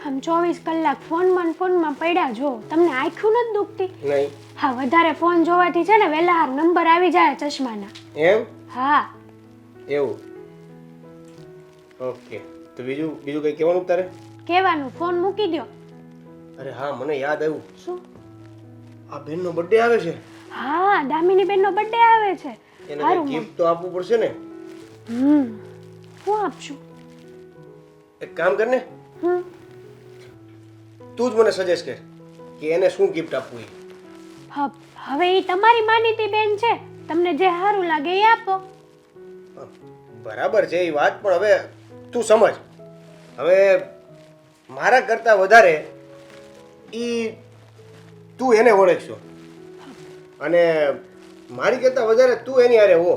આમ 24 કલાક ફોનમાં પડ્યા જો તમને આંખું નથી દુખતી? નહીં. હા, વધારે ફોન જોવાથી છે ને વહેલા નંબર આવી જાય ચશ્માના. એમ? હા. એવું. ઓકે. તો બીજું કંઈ કહેવાનું તારે? કહેવાનું ફોન મૂકી દો. અરે હા, મને યાદ આવ્યું. શું? આ બેનનો બર્થડે આવે છે. હા, દામિની બેનનો બર્થડે આવે છે. એને કંઈ ગિફ્ટ તો આપવું પડશે ને? હું આપશું? એક કામ કર ને, તું જ મને સજેસ્ટ કર કે એને શું ગિફ્ટ આપવું. હવે એ તમારી માનીતી બેન છે, તમને જે સારું લાગે એ આપો. બરાબર છે એ વાત, પણ હવે તું સમજ, હવે મારા કરતા વધારે તું એને ઓળખશો અને મારી કરતા વધારે તું એની હારે હો,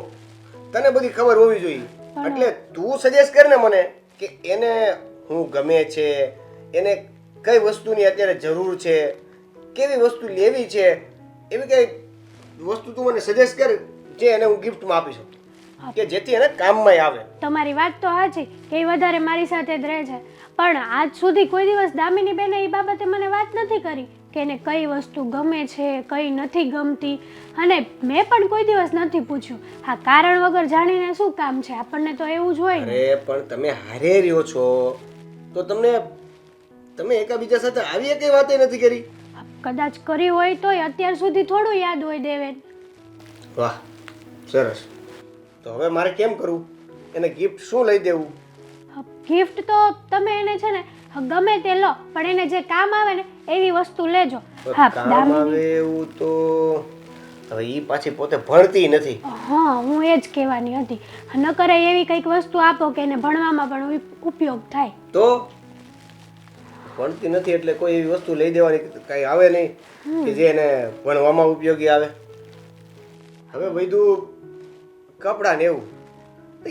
તને બધી ખબર હોવી જોઈએ. એટલે તું સજેસ્ટ કર ને મને કે એને હું ગમે છે, એને કઈ વસ્તુની અત્યારે જરૂર છે, કેવી વસ્તુ લેવી છે, એવી કઈ વસ્તુ તું મને સજેસ્ટ કર જે એને હું ગિફ્ટમાં આપી શકું, કે જેથી એને કામમાં આવે. તમારી વાત તો સાચી કે એ વધારે મારી સાથે જ રહે છે, પણ આજ સુધી કોઈ દિવસ દામિની બેને એ બાબતે મને વાત નથી કરી કે એને કઈ વસ્તુ ગમે છે, કઈ નથી ગમતી, અને મેં પણ કોઈ દિવસ નથી પૂછ્યું. હા, કારણ વગર જાણીને શું કામ છે, આપણને તો એવું જ હોય ને. અરે પણ તમે હારે રહ્યો છો તો તમે એકાબીજા સાથે આવી કઈ વાતે નથી કરી? કદાચ કરી હોય તોય અત્યાર સુધી થોડું યાદ હોય દેવેન. વાહ, સરસ. તો હવે મારે કેમ કરવું? એને ગિફ્ટ શું લઈ દેવું? ગિફ્ટ તો તમે એને છે ને ગમે તે લો, પણ એને જે કામ આવે ને એવી વસ્તુ લેજો. હા, કામ આવે એવું તો હવે ઈ પાછી પોતે ભણતી નથી. હા, હું એ જ કહેવાની હતી. ન કરે એવી કંઈક વસ્તુ આપો કે એને ભણવામાં પણ ઉપયોગ થાય. તો ભણતી નથી એટલે કોઈ એવી વસ્તુ લઈ દેવાની કઈ આવે નહીં કે જે એને ભણવામાં ઉપયોગી આવે. હવે બધું કપડાં ને એવું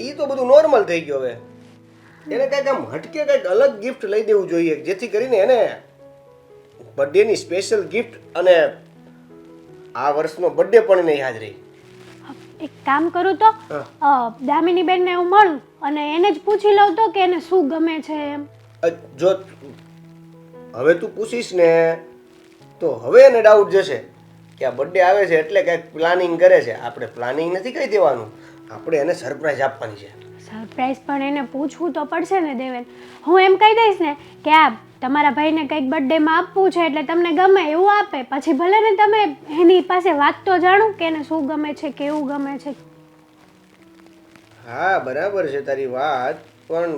એ તો બધું નોર્મલ થઈ ગયું. હવે એને કંઈક આમ હટકે કંઈક અલગ ગિફ્ટ લઈ દેવું જોઈએ, જેથી કરીને એને બર્થડેની સ્પેશિયલ ગિફ્ટ અને આ વર્ષનો બર્થડે પણ એને યાદ રહી. એક કામ કરું તો દામિની બેનને હું મળું અને એને જ પૂછી લઉં તો કે એને શું ગમે છે એમ. જો હવે તું પૂછીશ ને તો હવે એને ડાઉટ જશે કે આ બર્થડે આવે છે એટલે કંઈક પ્લાનિંગ કરે છે. આપણે પ્લાનિંગ નથી કહી દેવાનું, આપણે એને સરપ્રાઈઝ આપવાની છે. સરપ્રાઈઝ પણ એને પૂછવું તો પડશે ને દેવેન. હું એમ કહી દઈશ ને કે આ તમારા ભાઈને કંઈક બર્થડેમાં આપવું છે એટલે તમને ગમે એવું આપે, પછી ભલે ને તમે એની પાસે વાત તો જાણો કે એને શું ગમે છે, કેવું ગમે છે. હા, બરાબર છે તારી વાત, પણ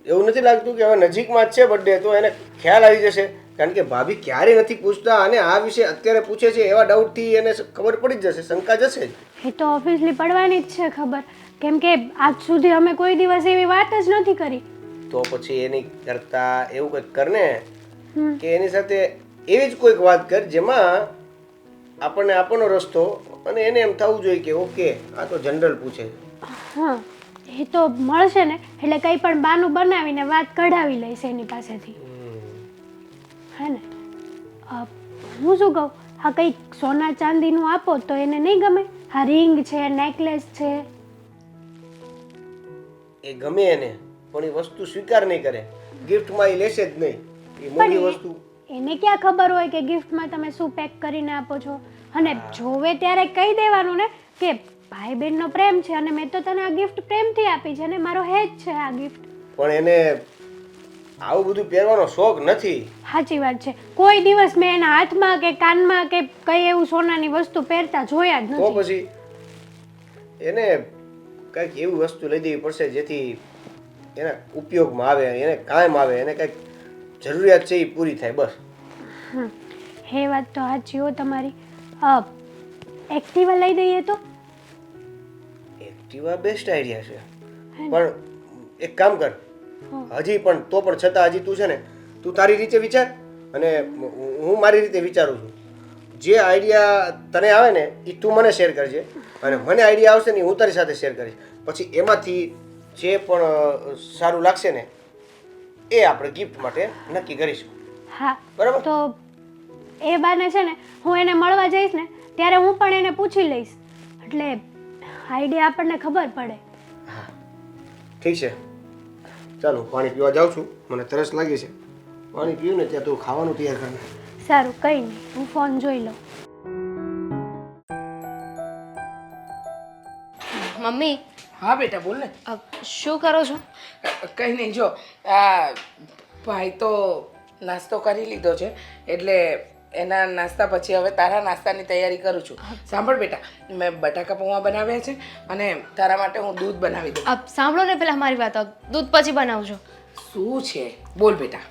એવું નથી લાગતું કે હવે નજીકમાં જ છે બર્થડે તો એને ખ્યાલ આવી જશે? કારણ કે ભાભી ક્યારે નથી પૂછતા અને આ વિશે અત્યારે પૂછે છે, એવા ડાઉટથી એને ખબર પડી જ જશે, શંકા જશે જ. એ તો ઓફિસલી પડવાની જ છે ખબર, કેમ કે આજ સુધી અમે કોઈ દિવસ એવી વાત જ નથી કરી. તો પછી એની કરતા એવું કંઈક કર ને કે એની સાથે એવી જ કોઈક વાત કર જેમાં આપણને આપણો રસ્તો અને એને એમ થવું જોઈએ કે ઓકે આ તો જનરલ પૂછે. હા, એ તો મળશે ને એટલે કંઈ પણ બાનું બનાવીને વાત કઢાવી લઈશ એની પાસેથી. હે ને? હું શું કહું, હા કંઈક સોના ચાંદીનું આપો તો એને નહીં ગમે? હા, રિંગ છે, નેકલેસ છે. એ ગમે એને, પણ એ વસ્તુ સ્વીકાર નહીં કરે, ગિફ્ટમાં એ લેશે જ નહીં. એ મોંઘી વસ્તુ એને ક્યાં ખબર હોય કે ગિફ્ટમાં તમે શું પેક કરીને આપો છો? અને જોવે ત્યારે કહી દેવાનું ને કે ભાઈ બહેનનો પ્રેમ છે અને મેં તો તને આ ગિફ્ટ પ્રેમથી આપી છે અને મારો હેજ છે આ ગિફ્ટ. પણ એને આવું બધું પહેરવાનો શોખ નથી. સાચી વાત છે, કોઈ દિવસ મેં એના હાથમાં કે કાનમાં કે કઈ એવું સોનાની વસ્તુ પહેરતા જોયા જ તો નથી. પછી એને કંઈક એવી વસ્તુ લઈ દેવી પડશે જેથી એના ઉપયોગમાં આવે, એને કાયમ આવે, એને કંઈક જરૂરિયાત છે એ પૂરી થાય બસ. એ વાત તો સાચી હો તમારી. એક્ટિવા લઈ દઈએ તો? એક્ટિવા બેસ્ટ આઈડિયા છે, પણ એક કામ કર, હજી પણ તો પણ છતાં હજી તું છે ને તું તારી રીતે વિચાર અને હું મારી રીતે વિચારું છું. જે આઈડિયા તને આવે ને એ તું મને શેર કરજે અને મને આઈડિયા આવશે ને હું તારી સાથે શેર કરીશ. પછી એમાંથી જે પણ સારું લાગશે ને એ આપણે ગિફ્ટ માટે નક્કી કરીશું. હા, બરાબર. તો એ બાને છે ને હું એને મળવા જઈશ ને ત્યારે હું પણ એને પૂછી લઈશ એટલે આઈડિયા આપણને ખબર પડે. હા, ઠીક છે. ચાલો, પાણી પીવા જાઉં છું. મને તરસ લાગી છે. પાણી પીવું ને ત્યાં તું ખાવાનું તૈયાર કર. સારું, કંઈ નહીં, હું ફોન જોઈ લઉં. મમ્મી હા બેટા બોલ ને. શું કરો છો? કંઈ નહીં, જો આ ભાઈ તો નાસ્તો કરી લીધો છે એટલે એના નાસ્તા પછી હવે તારા નાસ્તાની તૈયારી કરું છું. સાંભળ બેટા, મેં બટાકા પૌવા બનાવ્યા છે અને તારા માટે હું દૂધ બનાવી દઉં. સાંભળો ને પેલા મારી વાત, દૂધ પછી બનાવજો. શું છે બોલ બેટા.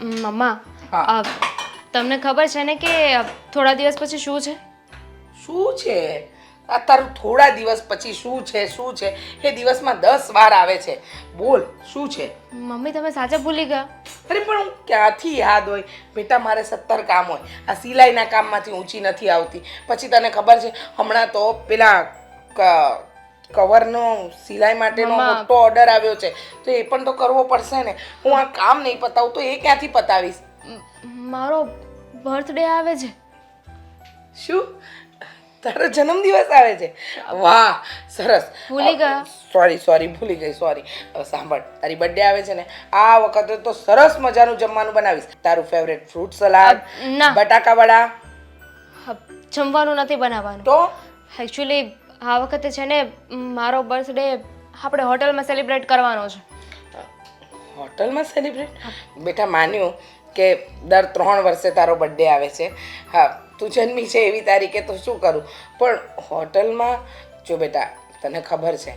મમ્મા, હા. તમને ખબર છે ને કે થોડા દિવસ પછી શું છે? શું છે આ તારું થોડા દિવસ પછી શું છે એ દિવસમાં 10 વાર આવે છે. બોલ શું છે? મમ્મી તમે સાચા ભૂલી ગયા? અરે પણ હું ક્યાંથી યાદ હોય બેટા, મારે 17 કામ હોય. આ સિલાઈના કામમાંથી ઊંચી નથી આવતી. પછી તને ખબર છે હમણાં તો પેલા કવરનો સિલાઈ માટેનો મમ્મા. મોટો ઓર્ડર આવ્યો છે તો એ પણ તો કરવો પડશે ને. હું આ કામ નહીં પતાવું તો એ ક્યાંથી પતાવીશ? મારો બર્થડે આવે છે. શું તારો જન્મદિવસ આવે છે? વાહ સરસ. ભૂલી ગયા? સોરી ભૂલી ગઈ, સોરી. સાંભળ, તારી બર્થડે આવે છે ને, આ વખતે તો સરસ મજાનું જમવાનું બનાવીશ. તારું ફેવરેટ ફ્રૂટ સલાડ, ના. બટાકા વડા. જમવાનું નથી બનાવવાનું. તો એકચ્યુઅલી આ વખતે છે ને મારો બર્થડે આપણે હોટલમાં સેલિબ્રેટ કરવાનો છે. હોટલમાં સેલિબ્રેટ? બેટા માન્યું કે દર 3 વર્ષે તારો બર્થડે આવે છે. હા, તું જન્મી છે એવી તારીખે તો શું કરું, પણ હોટલમાં જો બેટા તને ખબર છે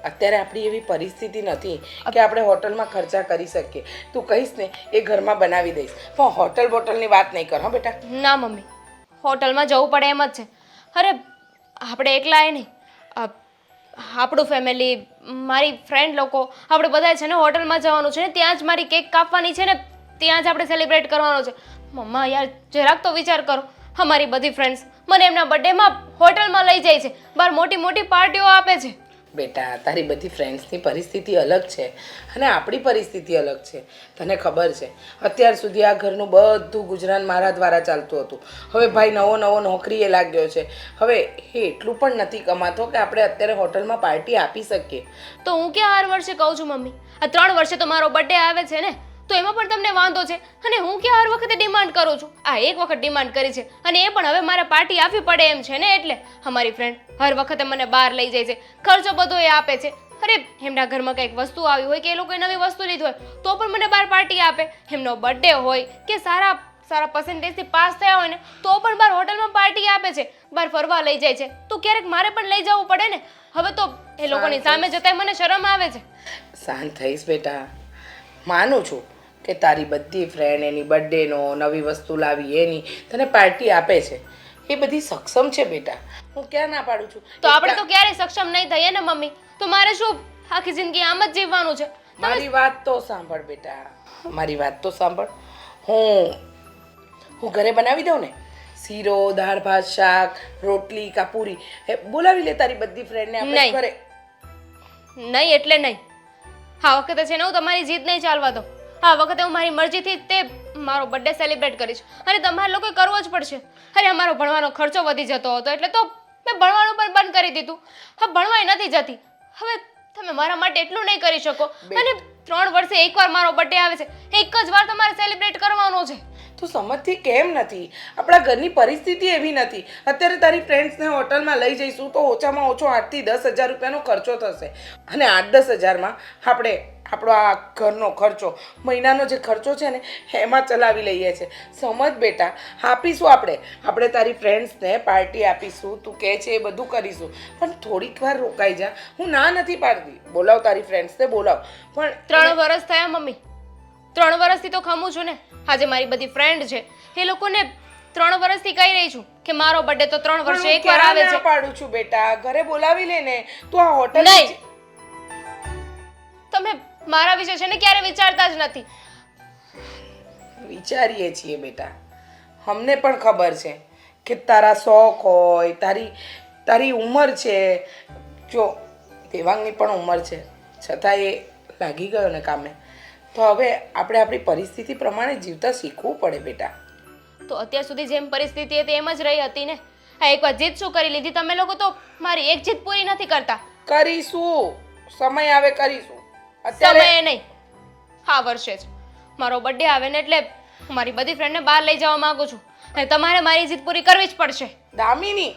અત્યારે આપણી એવી પરિસ્થિતિ નથી કે આપણે હોટલમાં ખર્ચા કરી શકીએ. તું કહીશ ને એ ઘરમાં બનાવી દઈશ, પણ હોટલ બોટલની વાત નહીં કર. હા બેટા. ના મમ્મી, હોટલમાં જવું પડે એમ જ છે. અરે આપણે એકલા એ નહીં, આપણું ફેમિલી, મારી ફ્રેન્ડ લોકો, આપણે બધા છે ને હોટલમાં જવાનું છે ને, ત્યાં જ મારી કેક કાપવાની છે ને, ત્યાં જ આપણે સેલિબ્રેટ કરવાનો છે. મમ્મા યાર જરાક તો વિચાર કરો. અમારી બધી ફ્રેન્ડ્સ મને એમના બર્થડેમાં હોટલમાં લઈ જાય છે, બહાર મોટી મોટી પાર્ટીઓ આપે છે. બેટા તારી બધી ફ્રેન્ડ્સની પરિસ્થિતિ અલગ છે અને આપણી પરિસ્થિતિ અલગ છે. તને ખબર છે અત્યાર સુધી આ ઘરનું બધું ગુજરાન મારા દ્વારા ચાલતું હતું. હવે ભાઈ નવો નોકરીએ લાગ્યો છે. હવે એ એટલું પણ નથી કમાતો કે આપણે અત્યારે હોટલમાં પાર્ટી આપી શકીએ. તો હું ક્યાં હર વર્ષે કહું છું મમ્મી, આ 3 વર્ષે તો મારો બર્થડે આવે છે ને, તો એમાં પણ તમને વાંધો છે અને હું ક્યાં હર વખતે ડિમાન્ડ કરું છું? આ એક વખત ડિમાન્ડ કરી છે અને એ પણ હવે મારે પાર્ટી આપવી પડે એમ છે ને, એટલે અમારી ફ્રેન્ડ હર વખતે મને બહાર લઈ જાય છે, ખર્ચો બધો એ આપે છે. અરે એમના ઘરમાં કંઈક વસ્તુ આવી હોય કે એ લોકોએ નવી વસ્તુ લીધી હોય તો પણ મને બહાર પાર્ટી આપે. એમનો બર્થડે હોય કે સારા પર્સન્ટેજથી પાસ થયા હોય ને તો પણ બહાર હોટલમાં પાર્ટી આપે છે, બહાર ફરવા લઈ જાય છે. તો ક્યારેક મારે પણ લઈ જવું પડે ને. હવે તો એ લોકોની સામે જતાંય મને શરમ આવે છે. શાંત થઈશ બેટા. માનું છું કે તારી બધી ફ્રેન્ડ એની બર્થડેનો નવી વસ્તુ લાવી એની તને પાર્ટી આપે છે, એ બધી સક્ષમ છે બેટા. હું ક્યાં ના પાડું છું. તો આપણે તો ક્યારેય સક્ષમ નહીં થઈએ ને મમ્મી, તો મારે શું આખી જિંદગી આમ જ જીવવાનું છે? મારી વાત તો સાંભળ બેટા, મારી વાત તો સાંભળ. હું ઘરે બનાવી દઉં ને, શીરો, દાળ ભાત, શાક, રોટલી કા પૂરી, બોલાવી લે તારી બધી ફ્રેન્ડને આપણે નહીં. ઘરે. નહીં એટલે નહીં. આ વખતે છે ને હું તમારી જીદ નહીં ચાલવા દઉં. આ વખતે હું મારી મરજીથી તે મારો બર્થડે સેલિબ્રેટ કરીશ અને તમારે લોકોએ કરવો જ પડશે. અરે અમારો ભણવાનો ખર્ચો વધી જતો હતો એટલે તો મેં ભણવાનું પણ બંધ કરી દીધું. હા, ભણવાય નથી જતી. હવે તમે મારા માટે એટલું નહીં કરી શકો. અને 3 વર્ષે એકવાર મારો બર્થડે આવે છે, એક જ વાર તમારે સેલિબ્રેટ કરવાનો છે. તું સમજતી કેમ નથી? આપણા ઘરની પરિસ્થિતિ એવી નથી. અત્યારે તારી ફ્રેન્ડ્સને હોટલમાં લઈ જઈશું તો ઓછામાં ઓછો 8 થી 10 હજાર રૂપિયાનો ખર્ચો થશે અને 8-10 હજારમાં આપણે આપણો આ ઘરનો ખર્ચો, મહિનાનો જે ખર્ચો છે ને એમાં ચલાવી લઈએ છીએ. સમજ બેટા, આપીશું આપણે તારી ફ્રેન્ડ્સને પાર્ટી આપીશું. તું કહે છે એ બધું કરીશું, પણ થોડીક વાર રોકાઈ જા. હું ના નથી પાડતી, બોલાવ તારી ફ્રેન્ડ્સને બોલાવ. પણ 3 વર્ષ થયા મમ્મી, 3 વર્ષથી તો ખમું છું ને. આજે મારી બધી ફ્રેન્ડ છે એ લોકોને 3 વર્ષથી કહી રહી છું કે મારો બર્થડે તો 3 વર્ષે એકવાર આવે છે. પાડું છું બેટા, ઘરે બોલાવી લે ને. તું આ હોટલ નહીં, તમે મારા વિશે છે ને ક્યારે વિચારતા જ નથી. વિચારીએ છીએ બેટા, અમને પણ ખબર છે કે તારા શોખ હોય, તારી ઉંમર છે. જો દેવાંગની પણ ઉંમર છે છતાં એ લાગી ગયો ને કામે, તો હવે આપણે આપણી પરિસ્થિતિ પ્રમાણે જીવતા શીખવું પડે બેટા. તો અત્યાર સુધી જેમ પરિસ્થિતિ હતી એમ જ રહી હતી ને. આ એકવાર જીત શું કરી લીધી તમે લોકો? તો મારી એક જીત પૂરી નથી કરતા. કરીશું, સમય આવે કરીશું. અત્યારે સમયે નહીં, આ વર્ષે જ. મારો બર્થડે આવે ને એટલે હું મારી બધી ફ્રેન્ડને બહાર લઈ જવા માંગુ છું અને તમારે મારી જીદ પૂરી કરવી જ પડશે. દામિની